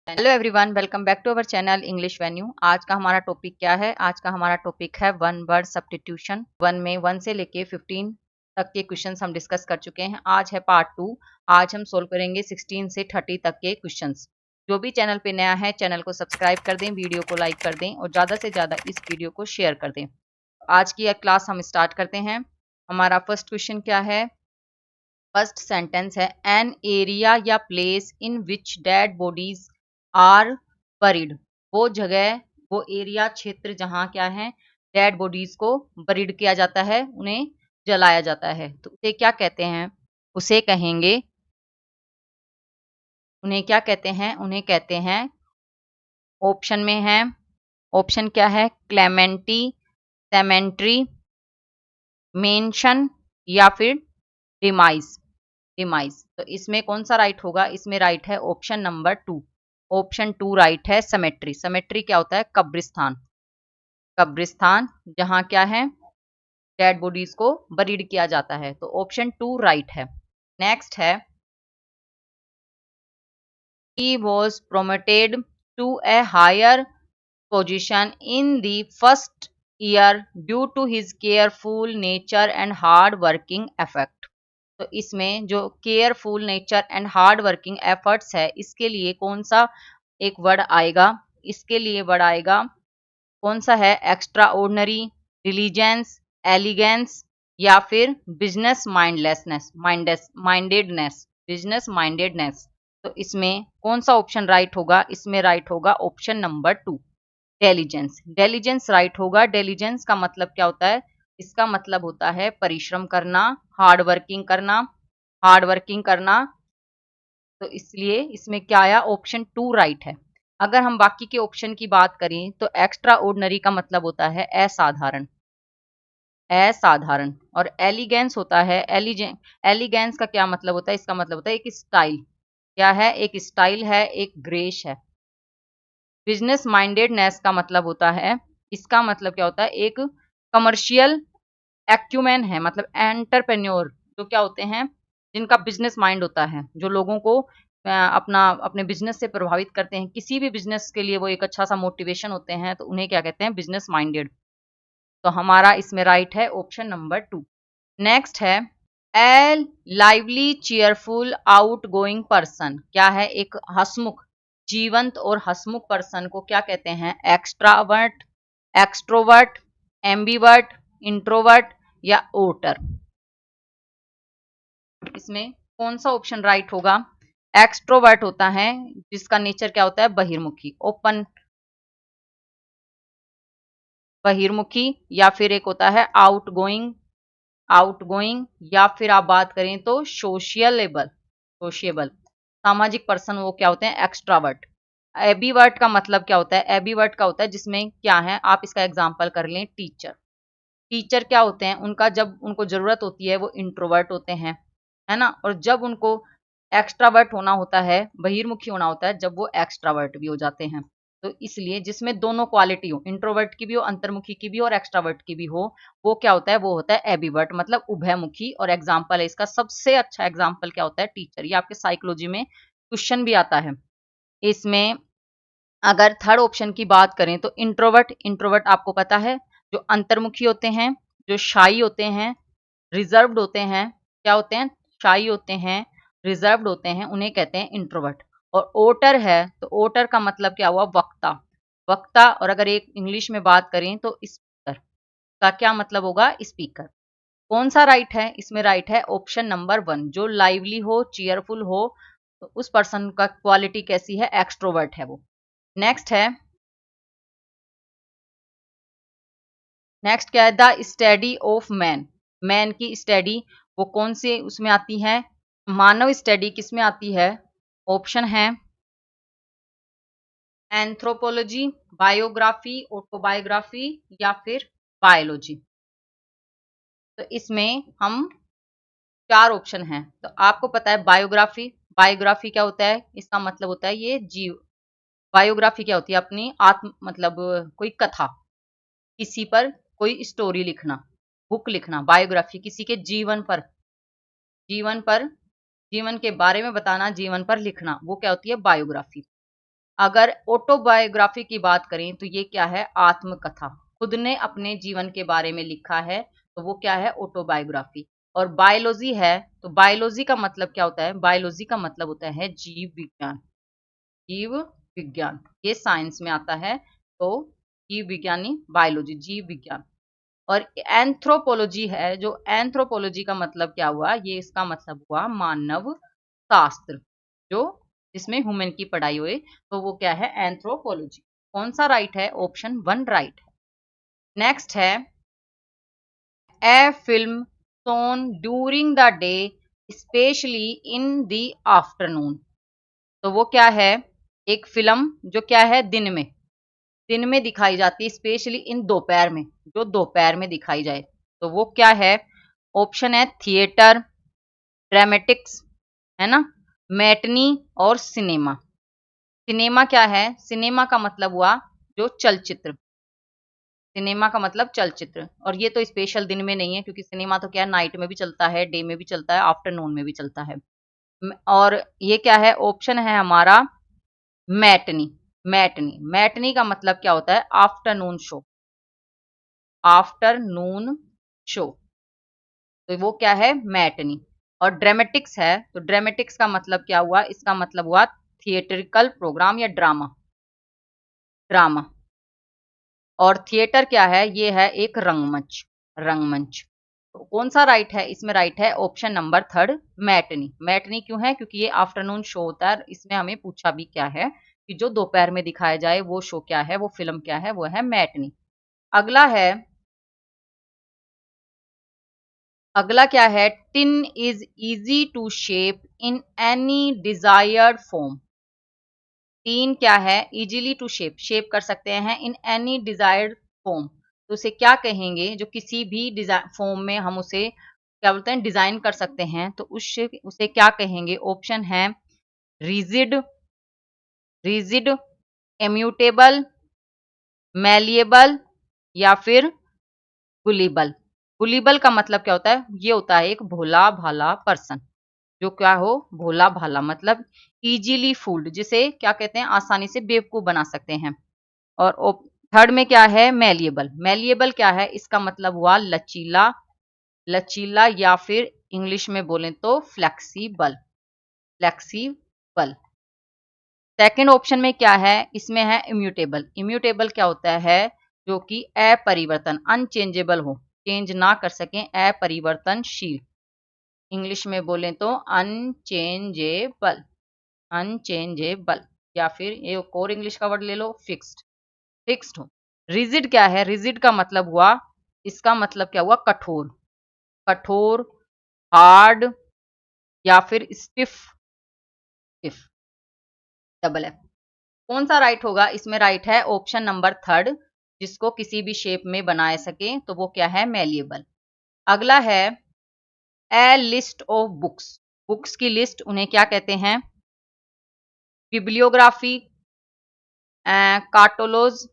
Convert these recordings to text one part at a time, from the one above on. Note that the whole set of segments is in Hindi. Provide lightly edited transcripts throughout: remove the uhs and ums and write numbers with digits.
Hello everyone, welcome back to our channel English venue. आज का हमारा टॉपिक क्या है? आज का हमारा टॉपिक है वन वर्ड सब्स्टिट्यूशन। वन में 1 से लेके 15 तक के क्वेश्चंस हम डिस्कस कर चुके हैं। आज है पार्ट 2। आज हम सोल्व करेंगे 16 से 30 तक के क्वेश्चंस। जो भी चैनल पे नया है, चैनल को सब्सक्राइब कर दें, वीडियो को लाइक कर दें और ज़्यादा से ज़्यादा इस वीडियो को शेयर कर दें। आज की क्लास हम स्टार्ट करते हैं। हमारा फर्स्ट क्वेश्चन क्या है? फर्स्ट सेंटेंस है एन एरिया या place in which dead bodies are buried. वो जगह, वो एरिया, क्षेत्र जहाँ क्या है, डेड बॉडीज को बरीड किया जाता है, उन्हें जलाया जाता है। तो उसे क्या कहते हैं? उसे कहेंगे, उन्हें क्या कहते हैं? उन्हें कहते हैं, ऑप्शन में है, ऑप्शन क्या है? क्लेमेंटी, सेमेंट्री, मेंशन या फिर डिमाइस। डिमाइस। तो इसमें कौन सा राइट होगा? इसमें राइट है ऑप्शन नंबर 2। ऑप्शन 2 राइट है। सेमेट्री, सेमेट्री क्या होता है? कब्रिस्तान। कब्रिस्तान जहां क्या है, डेड बॉडीज को बरीड किया जाता है। तो ऑप्शन 2 राइट है। नेक्स्ट है he was promoted to a higher position in the first year due to his careful nature and hard working effort। तो इसमें जो careful nature and hard working efforts है, इसके लिए कौन सा एक वर्ड आएगा? इसके लिए वर्ड आएगा कौन सा है? एक्स्ट्रा ऑर्डनरी, डिलीजेंस, एलिगेंस या फिर business mindlessness, mindedness, business mindedness. तो इसमें कौन सा ऑप्शन राइट होगा? इसमें राइट होगा option number 2, diligence. Diligence right होगा। डेलीजेंस का मतलब क्या होता है? इसका मतलब होता है परिश्रम करना, हार्ड वर्किंग करना, हार्ड वर्किंग करना। तो इसलिए इसमें क्या आया? ऑप्शन 2 राइट है। अगर हम बाकी के ऑप्शन की बात करें तो एक्स्ट्रा ऑर्डिनरी का मतलब होता है असाधारण, असाधारण। और एलिगेंस होता है, एलिगेंस का क्या मतलब होता है? इसका मतलब होता है एक स्टाइल। क्या है? एक स्टाइल है, एक ग्रेस है। बिजनेस माइंडेडनेस का मतलब होता है, इसका मतलब क्या होता है? एक कमर्शियल एक्यूमेन है, मतलब एंटरप्रेन्योर जो क्या होते हैं, जिनका बिजनेस माइंड होता है, जो लोगों को अपने बिजनेस से प्रभावित करते हैं, किसी भी बिजनेस के लिए वो एक अच्छा सा मोटिवेशन होते हैं, तो उन्हें क्या कहते हैं? Business minded. तो हमारा इसमें राइट है ऑप्शन नंबर 2। नेक्स्ट है a lively cheerful outgoing person. क्या है? एक हसमुख, जीवंत और हसमुख पर्सन को क्या कहते हैं? एक्सट्रावर्ट, एक्सट्रोवर्ट, एम्बीवर्ट, इंट्रोवर्ट या ओटर। इसमें कौन सा ऑप्शन राइट होगा? एक्सट्रोवर्ट होता है जिसका नेचर क्या होता है? बहिर्मुखी, ओपन, बहिर्मुखी। या फिर एक होता है आउट गोइंग, आउट गोइंग। या फिर आप बात करें तो सोशियलेबल, सोशिएबल, सामाजिक पर्सन, वो क्या होते हैं? एक्सट्रावर्ट। एबीवर्ट का मतलब क्या होता है? एबीवर्ट का होता है जिसमें क्या है, आप इसका एग्जांपल कर लें, टीचर। टीचर क्या होते हैं? उनका जब उनको जरूरत होती है वो इंट्रोवर्ट होते हैं, है ना। और जब उनको एक्सट्रावर्ट होना होता है, बहिर्मुखी होना होता है, जब वो एक्सट्रावर्ट भी हो जाते हैं। तो इसलिए जिसमें दोनों क्वालिटी हो, इंट्रोवर्ट की भी हो, अंतर्मुखी की भी हो और एक्सट्रावर्ट की भी हो, वो क्या होता है? वो होता है एबीवर्ट, मतलब उभयमुखी। और एग्जाम्पल है इसका, सबसे अच्छा एग्जाम्पल क्या होता है? टीचर। ये आपके साइकोलॉजी में क्वेश्चन भी आता है। इसमें अगर थर्ड ऑप्शन की बात करें तो इंट्रोवर्ट, इंट्रोवर्ट आपको पता है, जो अंतर्मुखी होते हैं, जो शाई होते हैं, रिजर्व्ड होते हैं। क्या होते हैं? शाई होते हैं, रिजर्व्ड होते हैं, उन्हें कहते हैं इंट्रोवर्ट। और ओटर है, तो ओटर का मतलब क्या हुआ? वक्ता, वक्ता। और अगर एक इंग्लिश में बात करें तो स्पीकर का क्या मतलब होगा? स्पीकर। कौन सा राइट है? इसमें राइट है ऑप्शन नंबर 1, जो लाइवली हो, चीयरफुल हो, तो उस पर्सन का क्वालिटी कैसी है? एक्सट्रोवर्ट है वो। नेक्स्ट है, नेक्स्ट क्या है? The study of man. Man की स्टडी वो कौन से उसमें आती है? मानव स्टडी किस में आती है? ऑप्शन है एंथ्रोपोलॉजी, बायोग्राफी, ऑटोबायोग्राफी या फिर बायोलॉजी। तो इसमें हम 4 ऑप्शन हैं। तो आपको पता है बायोग्राफी, बायोग्राफी क्या होता है? इसका मतलब होता है ये जीव, बायोग्राफी क्या होती है? अपनी आत्म, मतलब कोई कथा, किसी पर कोई स्टोरी लिखना, बुक लिखना। बायोग्राफी किसी के जीवन पर, जीवन पर, जीवन के बारे में बताना, जीवन पर लिखना, वो क्या होती है? बायोग्राफी। अगर ऑटोबायोग्राफी की बात करें तो ये क्या है, आत्मकथा, खुद ने अपने जीवन के बारे में लिखा है तो वो क्या है, ऑटोबायोग्राफी। और बायोलॉजी है तो बायोलॉजी का मतलब क्या होता है, बायोलॉजी का मतलब होता है जीव विज्ञान, जीव विज्ञान, ये साइंस में आता है। तो जीव विज्ञानी बायोलॉजी, जीव विज्ञान। और एंथ्रोपोलॉजी है, जो एंथ्रोपोलॉजी का मतलब क्या हुआ, ये इसका मतलब हुआ मानव शास्त्र, जो जिसमें ह्यूमन की पढ़ाई हुई, तो वो क्या है, एंथ्रोपोलॉजी। कौन सा राइट है, ऑप्शन 1 राइट है। नेक्स्ट है a film shown during the day specially in the afternoon. तो वो क्या है, एक फिल्म जो क्या है, दिन में दिखाई जाती है, स्पेशली इन दोपहर में, जो दोपहर में दिखाई जाए, तो वो क्या है। ऑप्शन है थिएटर, ड्रामेटिक्स, है ना, मैटनी और सिनेमा। सिनेमा क्या है, सिनेमा का मतलब हुआ जो चलचित्र, सिनेमा का मतलब चलचित्र। और ये तो स्पेशल दिन में नहीं है, क्योंकि सिनेमा तो क्या है, नाइट में भी चलता है, डे में भी चलता है, आफ्टरनून में भी चलता है। और ये क्या है, ऑप्शन है हमारा मैटनी। मैटनी का मतलब क्या होता है, आफ्टरनून शो, आफ्टरनून शो, तो वो क्या है, मैटनी। और ड्रामेटिक्स है तो ड्रामेटिक्स का मतलब क्या हुआ, इसका मतलब हुआ थिएट्रिकल प्रोग्राम या ड्रामा, ड्रामा। और थिएटर क्या है, ये है एक रंगमंच, रंगमंच। तो कौन सा राइट है, इसमें राइट है ऑप्शन नंबर 3 मैटनी। मैटनी क्यों है, क्योंकि ये आफ्टरनून शो होता है, इसमें हमें पूछा भी क्या है कि जो दोपहर में दिखाया जाए वो शो क्या है, वो फिल्म क्या है, वो है मैटनी। अगला है, अगला क्या है, tin is easy to shape in any desired form. Tin क्या है, इजीली टू शेप, शेप कर सकते हैं, इन एनी डिजायर्ड फॉर्म, तो उसे क्या कहेंगे, जो किसी भी डिजाइन फॉर्म में हम उसे क्या बोलते हैं, डिजाइन कर सकते हैं, तो उसे क्या कहेंगे। ऑप्शन है रिजिड, रिजिड, इम्यूटेबल, मैलिएबल या फिर गुलिबल। गुलिबल का मतलब क्या होता है, ये होता है एक भोला भाला पर्सन, जो क्या हो, भोला भाला, मतलब इजीली फूल्ड, जिसे क्या कहते हैं, आसानी से बेवकूफ बना सकते हैं। और थर्ड में क्या है, मैलिएबल। मैलिएबल क्या है, इसका मतलब हुआ लचीला, लचीला, या फिर इंग्लिश में बोलें तो फ्लेक्सिबल, फ्लेक्सिबल। सेकंड ऑप्शन में क्या है, इसमें है इम्यूटेबल। इम्यूटेबल क्या होता है, जो कि अपरिवर्तन, अनचेंजेबल हो, चेंज ना कर सकें, अपरिवर्तनशील, इंग्लिश में बोलें तो अनचेंजेबल, अनचेंजेबल। या फिर ये और इंग्लिश का वर्ड ले लो, फिक्स्ड, फिक्स्ड हो। रिजिड क्या है, रिजिड का मतलब हुआ, इसका मतलब क्या हुआ, कठोर, कठोर, हार्ड, या फिर स्टिफ, स्टिफ, डबल एफ। कौन सा राइट होगा, इसमें राइट है ऑप्शन नंबर 3, जिसको किसी भी शेप में बनाए सके, तो वो क्या है, मैलिएबल। अगला है a list of books, books की लिस्ट, उन्हें क्या कहते हैं, bibliography, cartology,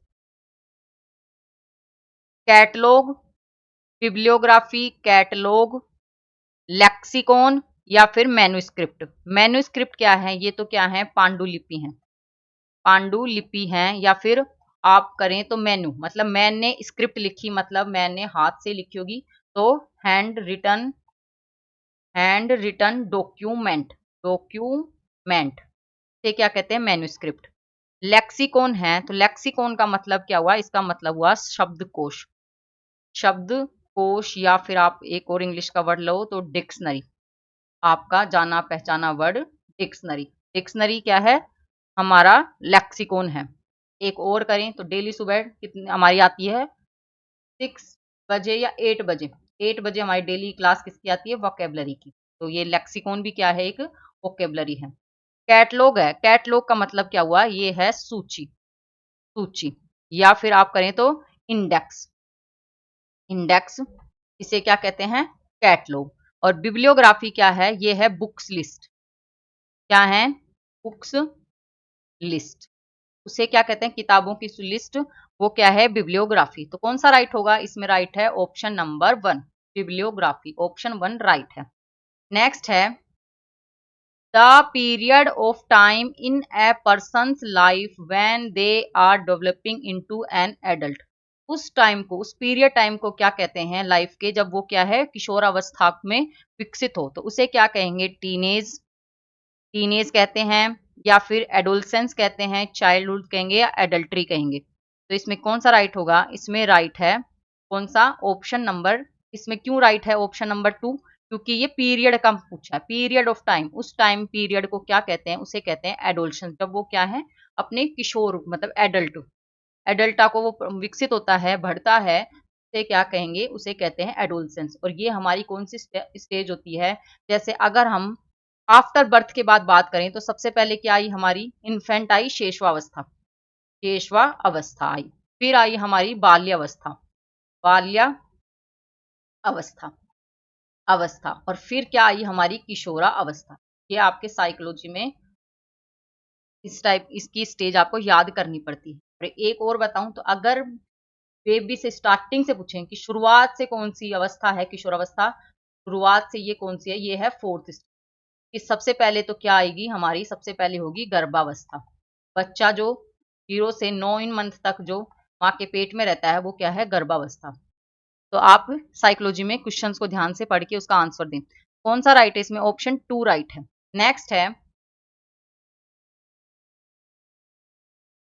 catalogue, bibliography, catalogue, lexicon, या फिर मैन्युस्क्रिप्ट। मैन्युस्क्रिप्ट क्या है, ये तो क्या है, पांडुलिपि है, पांडुलिपि है। या फिर आप करें तो मेन्यू, मतलब मैंने स्क्रिप्ट लिखी, मतलब मैंने हाथ से लिखी होगी, तो hand written, hand written document, document से क्या कहते हैं, मैन्युस्क्रिप्ट। लेक्सिकॉन है तो लेक्सिकॉन का मतलब क्या हुआ, इसका मतलब हुआ शब्दकोश, शब्दकोश, या फिर आप एक और इंग्लिश का वर्ड लो तो डिक्शनरी, आपका जाना पहचाना वर्ड डिक्शनरी। डिक्शनरी क्या है, हमारा लेक्सिकॉन है। एक और करें तो डेली सुबह कितनी हमारी आती है, 6 बजे या 8 बजे, 8 बजे हमारी डेली क्लास किसकी आती है, वोकेबलरी की, तो ये लेक्सिकॉन भी क्या है, एक वोकेबलरी है। कैटलॉग है, कैटलॉग का मतलब क्या हुआ, ये है सूची, सूची। या फिर आप करें तो इंडेक्स, इंडेक्स, इसे क्या कहते हैं, कैटलॉग। और बिब्लियोग्राफी क्या है, ये है बुक्स लिस्ट, क्या है, बुक्स लिस्ट, उसे क्या कहते हैं, किताबों की लिस्ट, वो क्या है, बिब्लियोग्राफी। तो कौन सा राइट होगा, इसमें राइट है option number 1 bibliography, option 1 right है। नेक्स्ट है the period of time in a person's life when they are developing into an adult. उस टाइम को, उस पीरियड टाइम को क्या कहते हैं लाइफ के, जब वो क्या है किशोर अवस्था में विकसित हो, तो उसे क्या कहेंगे? टीनेज, टीनेज कहते हैं, या फिर एडोलसेंस कहते हैं, चाइल्डहुड कहेंगे, या एडल्ट्री कहेंगे। तो इसमें कौन सा राइट होगा? इसमें राइट है कौन सा? Option number. इसमें क्यों राइट है ऑप्शन नंबर 2? क्योंकि ये पीरियड का पूछा है, पीरियड ऑफ टाइम, उस टाइम पीरियड को क्या कहते हैं? उसे कहते हैं एडोलसेंस। जब वो क्या है अपने किशोर मतलब एडल्ट, एडल्टा को वो विकसित होता है, बढ़ता है, उसे क्या कहेंगे? उसे कहते हैं एडोलसेंस। और ये हमारी कौन सी स्टेज होती है? जैसे अगर हम आफ्टर बर्थ के बाद बात करें तो सबसे पहले क्या आई हमारी? इन्फेंट आई, शेषवावस्था, शेषवा अवस्था आई। फिर आई हमारी बाल्यावस्था, बाल्या अवस्था, अवस्था। और फिर क्या आई हमारी? किशोरा अवस्था। ये आपके साइकोलॉजी में इस टाइप इसकी स्टेज आपको याद करनी पड़ती है। और एक और बताऊं तो अगर बेबी से स्टार्टिंग से पूछें कि शुरुआत से कौन सी अवस्था है किशोर अवस्था, शुरुआत से ये कौन सी है? ये है फोर्थ स्टेज। कि सबसे पहले तो क्या आएगी हमारी? सबसे पहले होगी गर्भावस्था। बच्चा जो 0 से 9 मंथ तक जो माँ के पेट में रहता है वो क्या है? गर्भावस्था। तो आप साइकोलॉजी में क्वेश्चंस को ध्यान से पढ़ के उसका आंसर दें। कौन सा राइट है इसमें? ऑप्शन 2 राइट है। नेक्स्ट है,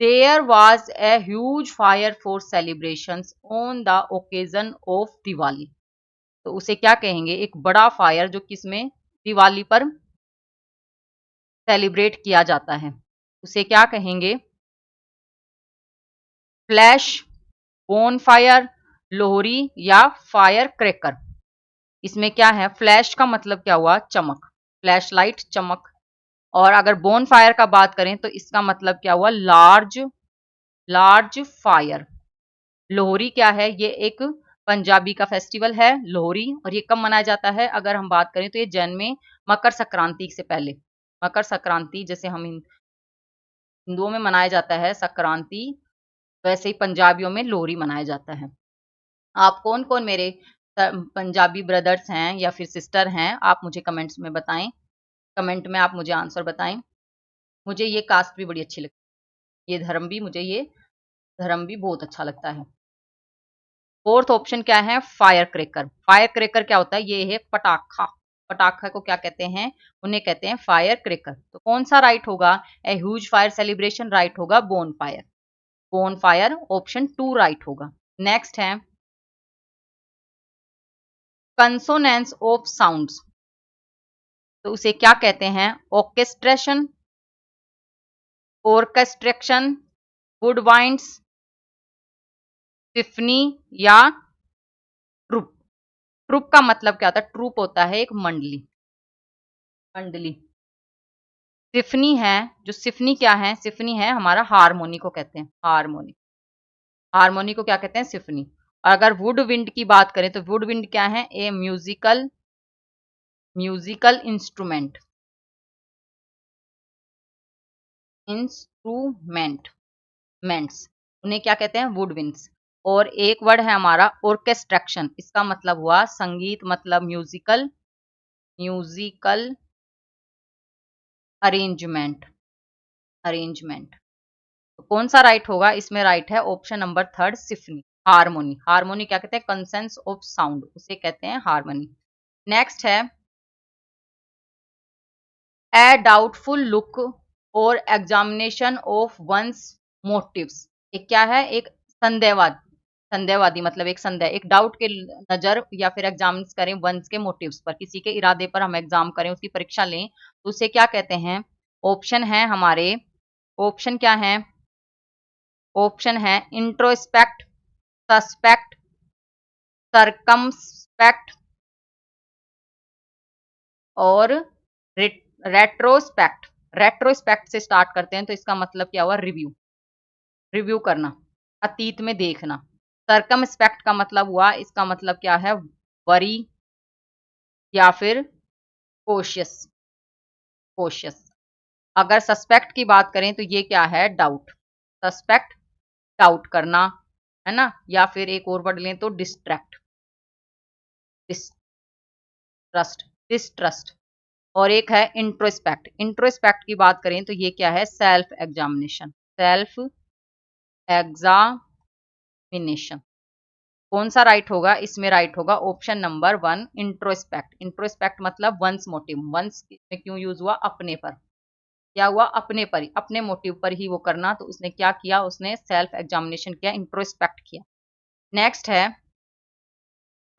there was a huge fire for celebrations on the occasion of Diwali. तो उसे क्या कहेंगे? एक बड़ा फायर जो किसमें? दिवाली पर सेलिब्रेट किया जाता है, उसे क्या कहेंगे? फ्लैश, बोन फायर, लोहरी, या फायर क्रैकर। इसमें क्या है? फ्लैश का मतलब क्या हुआ? चमक, फ्लैश लाइट, चमक। और अगर बोन फायर का बात करें तो इसका मतलब क्या हुआ? Large, large fire. लोहरी क्या है? ये एक पंजाबी का फेस्टिवल है लोहरी, और ये कब मनाया जाता है? अगर हम बात करें तो ये जैन में मकर संक्रांति से पहले, मकर संक्रांति जैसे हम हिंदुओं में मनाया जाता है संक्रांति, वैसे ही पंजाबियों में लोहरी मनाया जाता है। आप कौन कौन मेरे पंजाबी ब्रदर्स हैं या फिर सिस्टर हैं, आप मुझे कमेंट्स में बताएं, कमेंट में आप मुझे आंसर बताएं। मुझे ये कास्ट भी बड़ी अच्छी लगती है, ये धर्म भी, मुझे ये धर्म भी बहुत अच्छा लगता है। फोर्थ ऑप्शन क्या है? Fire cracker. फायर क्रैकर क्या होता है? ये है पटाखा, पटाखा को क्या कहते हैं? उन्हें कहते हैं फायर क्रैकर। तो कौन सा राइट होगा? A huge fire celebration right होगा, bonfire, bonfire option 2 right होगा। नेक्स्ट है कंसोनेंस ऑफ साउंड्स। तो उसे क्या कहते हैं? Orchestration, orchestration, woodwinds, symphony, या ट्रुप। ट्रुप का मतलब क्या होता है? ट्रुप होता है एक मंडली, मंडली। सिम्फनी है, जो सिम्फनी क्या है? सिम्फनी है हमारा हारमोनी को कहते हैं, हारमोनी, हारमोनी को क्या कहते हैं? सिम्फनी। और अगर वुड विंड की बात करें तो वुड विंड क्या है? ए म्यूजिकल, म्यूजिकल इंस्ट्रूमेंट, इंस्ट्रूमेंट मेंट्स, उन्हें क्या कहते हैं? Would winds. और एक वर्ड है हमारा ऑर्केस्ट्रेक्शन, इसका मतलब हुआ संगीत, मतलब म्यूजिकल, म्यूजिकल अरेंजमेंट, अरेंजमेंट। तो कौन सा राइट होगा? इसमें राइट है option number 3 symphony, harmony. Harmony क्या कहते हैं? कंसेंस ऑफ साउंड, उसे कहते हैं हारमोनी। नेक्स्ट है ए डाउटफुल लुक और एग्जामिनेशन ऑफ वंस मोटिव्स। एक क्या है? एक संदेहवाद, संदेहवादी मतलब एक संदेह, एक डाउट के नजर या फिर एग्जाम करें वंस के मोटिव्स पर, किसी के इरादे पर हम एग्जाम करें, उसकी परीक्षा लें, तो उसे क्या कहते हैं? ऑप्शन है हमारे, ऑप्शन क्या है? ऑप्शन है इंट्रोस्पेक्ट, सस्पेक्ट, सरकमस्पेक्ट, और रेट्रोस्पेक्ट। रेट्रोस्पेक्ट से स्टार्ट करते हैं तो इसका मतलब क्या हुआ? रिव्यू, रिव्यू करना, अतीत में देखना। सरकमस्पेक्ट का मतलब हुआ, इसका मतलब क्या है? वरी, या फिर कोशियस, कोशियस। अगर सस्पेक्ट की बात करें तो ये क्या है? डाउट, सस्पेक्ट डाउट करना, है ना? या फिर एक और वर्ड लें तो डिस्ट्रैक्ट, डिस्ट्रस्ट, डिस्ट्रस्ट। और एक है इंट्रोस्पेक्ट। इंट्रोस्पेक्ट की बात करें तो ये क्या है, सेल्फ एग्जामिनेशन, सेल्फ एग्जामिनेशन। कौन सा राइट होगा, इसमें राइट होगा ऑप्शन नंबर 1 इंट्रोस्पेक्ट। इंट्रोस्पेक्ट मतलब वंस मोटिव, वंस में क्यों यूज हुआ, अपने पर, क्या हुआ, अपने पर ही, अपने मोटिव पर ही वो करना, तो उसने क्या किया, उसने सेल्फ एग्जामिनेशन किया, इंट्रोस्पेक्ट किया। नेक्स्ट है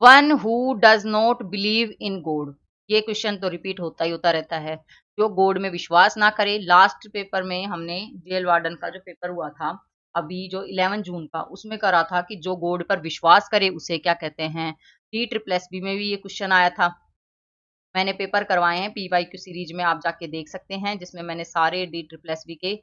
one who does not believe in God. ये क्वेश्चन तो रिपीट होता ही होता रहता है, जो गॉड में विश्वास ना करे। लास्ट पेपर में हमने जेल वार्डन का जो पेपर हुआ था अभी जो 11 जून का, उसमें करा था कि जो गॉड पर विश्वास करे उसे क्या कहते हैं। DSSB में भी ये क्वेश्चन आया था, मैंने पेपर करवाए हैं PYQ सीरीज में, आप जाके देख सकते हैं, जिसमें मैंने सारे DSSB के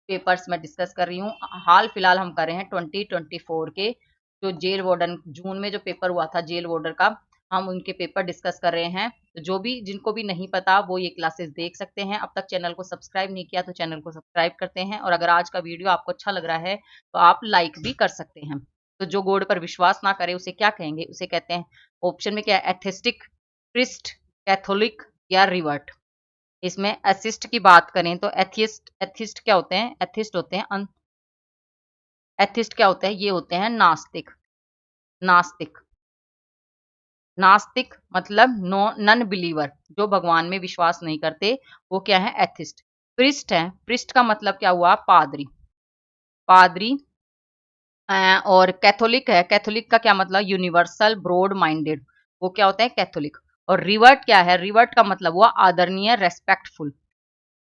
पेपर्स में डिस्कस कर रही हूँ। हाल फिलहाल हम कर रहे हैं 2024 के जो जेल वार्डन जून में जो पेपर हुआ था जेल वार्डन का, हम उनके पेपर डिस्कस कर रहे हैं। तो जो भी जिनको भी नहीं पता वो ये क्लासेस देख सकते हैं। अब तक चैनल को सब्सक्राइब नहीं किया तो चैनल को सब्सक्राइब करते हैं, और अगर आज का वीडियो आपको अच्छा लग रहा है तो आप लाइक भी कर सकते हैं। तो जो गॉड पर विश्वास ना करे उसे क्या कहेंगे, उसे कहते हैं, ऑप्शन में क्या है, एथिस्टिक, क्रिस्ट, कैथोलिक या रिवर्ट। इसमें एथिस्ट की बात करें तो एथिस्ट क्या होते हैं, एथिस्ट होते हैं, एथिस्ट क्या होते हैं, ये होते हैं नास्तिक। नास्तिक, नास्तिक मतलब नन बिलीवर, जो भगवान में विश्वास नहीं करते, वो क्या है, एथिस्ट। प्रिस्ट है, प्रिस्ट का मतलब क्या हुआ, पादरी, पादरी। और कैथोलिक है, कैथोलिक का क्या मतलब, यूनिवर्सल ब्रॉड माइंडेड, वो क्या होता है, कैथोलिक। और रिवर्ट क्या है, रिवर्ट का मतलब हुआ आदरणीय, रेस्पेक्टफुल,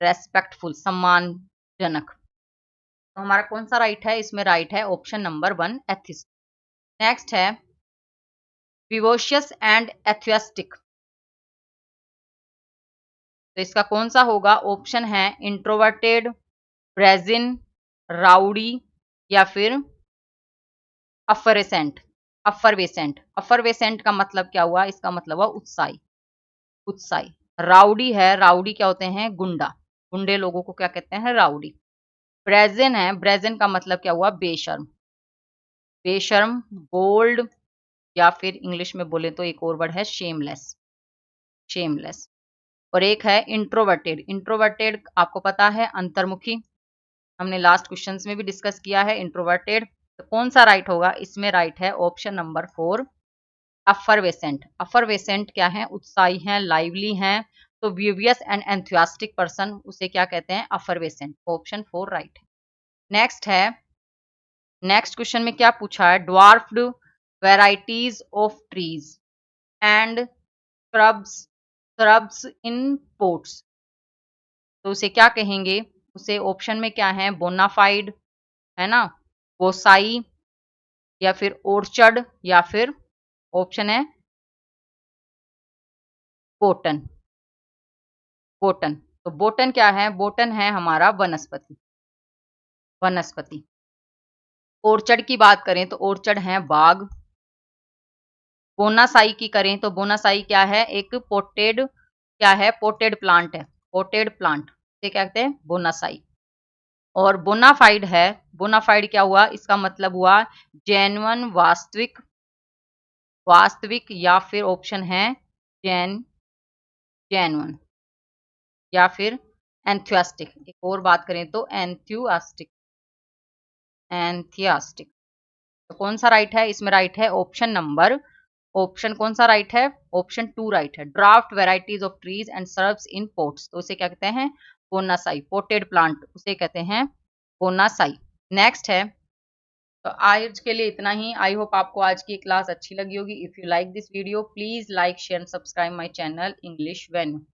रेस्पेक्टफुल सम्मानजनक। तो हमारा कौन सा राइट है, इसमें राइट है ऑप्शन नंबर 1 एथिस्ट। नेक्स्ट है विवोशियस एंड एथियस्टिक। तो इसका कौन सा होगा, ऑप्शन है इंट्रोवर्टेड, ब्रेजिन, राउडी या फिर अफरेसेंट। अफरवेसेंट, अफरवेसेंट का मतलब क्या हुआ, इसका मतलब हुआ उत्साही, उत्साही। राउडी है, राउडी क्या होते हैं, गुंडा, गुंडे लोगों को क्या कहते हैं, राउडी। ब्रेजन है, ब्रेजन का मतलब क्या हुआ, बेशर्म, बेशर्म, बोल्ड, या फिर इंग्लिश में बोले तो एक और वर्ड है शेमलेस, शेमलेस। और एक है इंट्रोवर्टेड। इंट्रोवर्टेड आपको पता है अंतर्मुखी, हमने लास्ट क्वेश्चंस में भी डिस्कस किया है इंट्रोवर्टेड। तो कौन सा राइट होगा, इसमें राइट है ऑप्शन नंबर 4 अफरवेसेंट। अफरवेसेंट क्या है, उत्साही हैं, लाइवली हैं। तो विवियस एंड एंथुसियास्टिक पर्सन उसे क्या कहते हैं, अफरवेसेंट। ऑप्शन 4 राइट है। नेक्स्ट है, नेक्स्ट क्वेश्चन में क्या पूछा है, dwarfed varieties of trees and shrubs, shrubs in pots. तो उसे क्या कहेंगे, उसे ऑप्शन में क्या है, बोनाफाइड है ना, बोसाई या फिर ओर्चर्ड या फिर ऑप्शन है बोटन, बोटन। तो बोटन क्या है, बोटन है हमारा वनस्पति, वनस्पति। ओर्चर्ड की बात करें तो ओर्चर्ड है बाग। बोनासाई की करें तो बोनासाई क्या है, एक पोटेड, क्या है, पोटेड प्लांट है, पोटेड प्लांट से क्या कहते हैं, बोनासाई। और बोनाफाइड है, बोनाफाइड क्या हुआ, इसका मतलब हुआ जेन्युइन, वास्तविक, वास्तविक या फिर ऑप्शन है जेन्युइन या फिर एंथुसियास्टिक। एक और बात करें तो एंथुसियास्टिक, एंथुसियास्टिक। तो कौन सा राइट है, इसमें राइट है ऑप्शन नंबर, ऑप्शन कौन सा राइट है, ऑप्शन 2 राइट है। Draft varieties of trees and serves in pots, तो उसे क्या कहते हैं, बोनासाई। पोटेड प्लांट उसे कहते हैं बोनासाई। नेक्स्ट है, तो आज के लिए इतना ही। आई होप आपको आज की क्लास अच्छी लगी होगी। If you like this video please like share and subscribe my channel English venue.